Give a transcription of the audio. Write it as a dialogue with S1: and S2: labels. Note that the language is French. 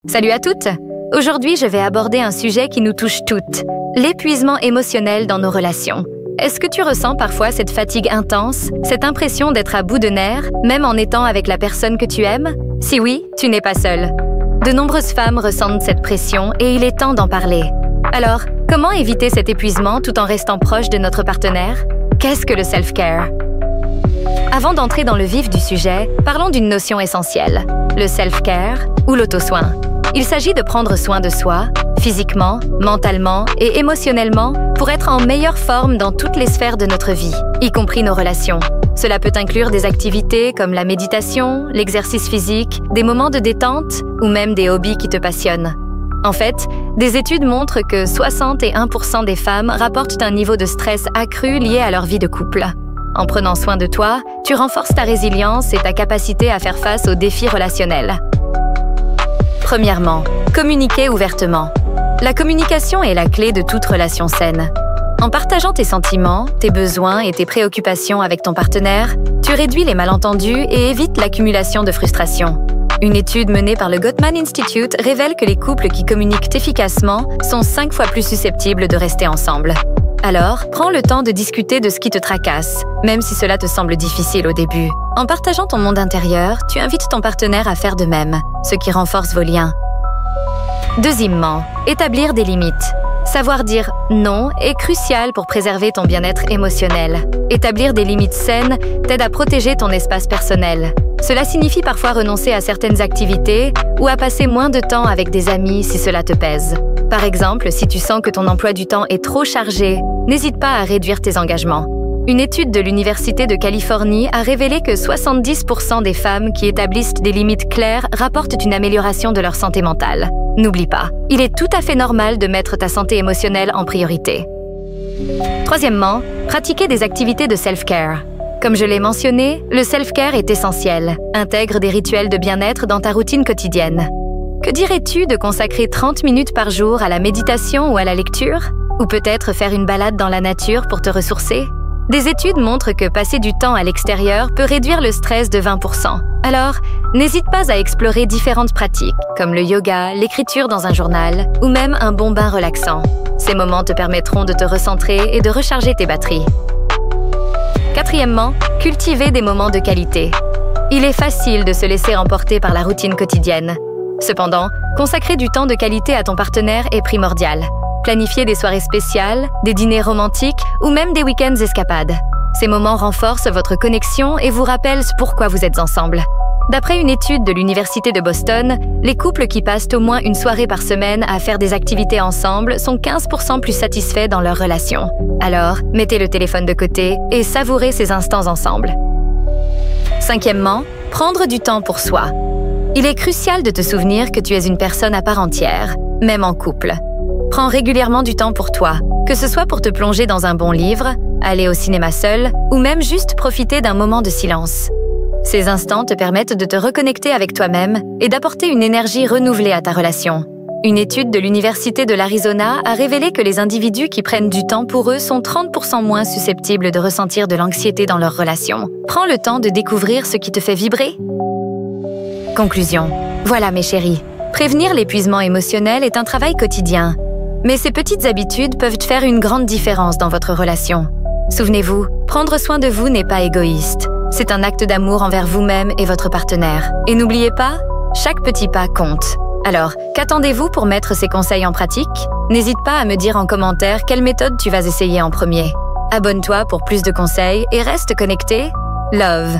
S1: Salut à toutes! Aujourd'hui, je vais aborder un sujet qui nous touche toutes, l'épuisement émotionnel dans nos relations. Est-ce que tu ressens parfois cette fatigue intense, cette impression d'être à bout de nerfs, même en étant avec la personne que tu aimes? Si oui, tu n'es pas seule. De nombreuses femmes ressentent cette pression et il est temps d'en parler. Alors, comment éviter cet épuisement tout en restant proche de notre partenaire? Qu'est-ce que le self-care? Avant d'entrer dans le vif du sujet, parlons d'une notion essentielle, le self-care ou l'auto-soin. Il s'agit de prendre soin de soi, physiquement, mentalement et émotionnellement, pour être en meilleure forme dans toutes les sphères de notre vie, y compris nos relations. Cela peut inclure des activités comme la méditation, l'exercice physique, des moments de détente ou même des hobbies qui te passionnent. En fait, des études montrent que 61% des femmes rapportent un niveau de stress accru lié à leur vie de couple. En prenant soin de toi, tu renforces ta résilience et ta capacité à faire face aux défis relationnels. Premièrement, communiquer ouvertement. La communication est la clé de toute relation saine. En partageant tes sentiments, tes besoins et tes préoccupations avec ton partenaire, tu réduis les malentendus et évites l'accumulation de frustration. Une étude menée par le Gottman Institute révèle que les couples qui communiquent efficacement sont 5 fois plus susceptibles de rester ensemble. Alors, prends le temps de discuter de ce qui te tracasse, même si cela te semble difficile au début. En partageant ton monde intérieur, tu invites ton partenaire à faire de même, ce qui renforce vos liens. Deuxièmement, établir des limites. Savoir dire non est crucial pour préserver ton bien-être émotionnel. Établir des limites saines t'aide à protéger ton espace personnel. Cela signifie parfois renoncer à certaines activités ou à passer moins de temps avec des amis si cela te pèse. Par exemple, si tu sens que ton emploi du temps est trop chargé, n'hésite pas à réduire tes engagements. Une étude de l'Université de Californie a révélé que 70% des femmes qui établissent des limites claires rapportent une amélioration de leur santé mentale. N'oublie pas, il est tout à fait normal de mettre ta santé émotionnelle en priorité. Troisièmement, pratiquer des activités de self-care. Comme je l'ai mentionné, le self-care est essentiel. Intègre des rituels de bien-être dans ta routine quotidienne. Que dirais-tu de consacrer 30 minutes par jour à la méditation ou à la lecture? Ou peut-être faire une balade dans la nature pour te ressourcer? Des études montrent que passer du temps à l'extérieur peut réduire le stress de 20%. Alors, n'hésite pas à explorer différentes pratiques, comme le yoga, l'écriture dans un journal, ou même un bon bain relaxant. Ces moments te permettront de te recentrer et de recharger tes batteries. Quatrièmement, cultiver des moments de qualité. Il est facile de se laisser emporter par la routine quotidienne. Cependant, consacrer du temps de qualité à ton partenaire est primordial. Planifiez des soirées spéciales, des dîners romantiques ou même des week-ends escapades. Ces moments renforcent votre connexion et vous rappellent pourquoi vous êtes ensemble. D'après une étude de l'Université de Boston, les couples qui passent au moins une soirée par semaine à faire des activités ensemble sont 15% plus satisfaits dans leur relation. Alors, mettez le téléphone de côté et savourez ces instants ensemble. Cinquièmement, prendre du temps pour soi. Il est crucial de te souvenir que tu es une personne à part entière, même en couple. Prends régulièrement du temps pour toi, que ce soit pour te plonger dans un bon livre, aller au cinéma seul ou même juste profiter d'un moment de silence. Ces instants te permettent de te reconnecter avec toi-même et d'apporter une énergie renouvelée à ta relation. Une étude de l'Université de l'Arizona a révélé que les individus qui prennent du temps pour eux sont 30% moins susceptibles de ressentir de l'anxiété dans leur relation. Prends le temps de découvrir ce qui te fait vibrer. Conclusion. Voilà mes chéris, prévenir l'épuisement émotionnel est un travail quotidien. Mais ces petites habitudes peuvent faire une grande différence dans votre relation. Souvenez-vous, prendre soin de vous n'est pas égoïste. C'est un acte d'amour envers vous-même et votre partenaire. Et n'oubliez pas, chaque petit pas compte. Alors, qu'attendez-vous pour mettre ces conseils en pratique? N'hésite pas à me dire en commentaire quelle méthode tu vas essayer en premier. Abonne-toi pour plus de conseils et reste connecté. Love.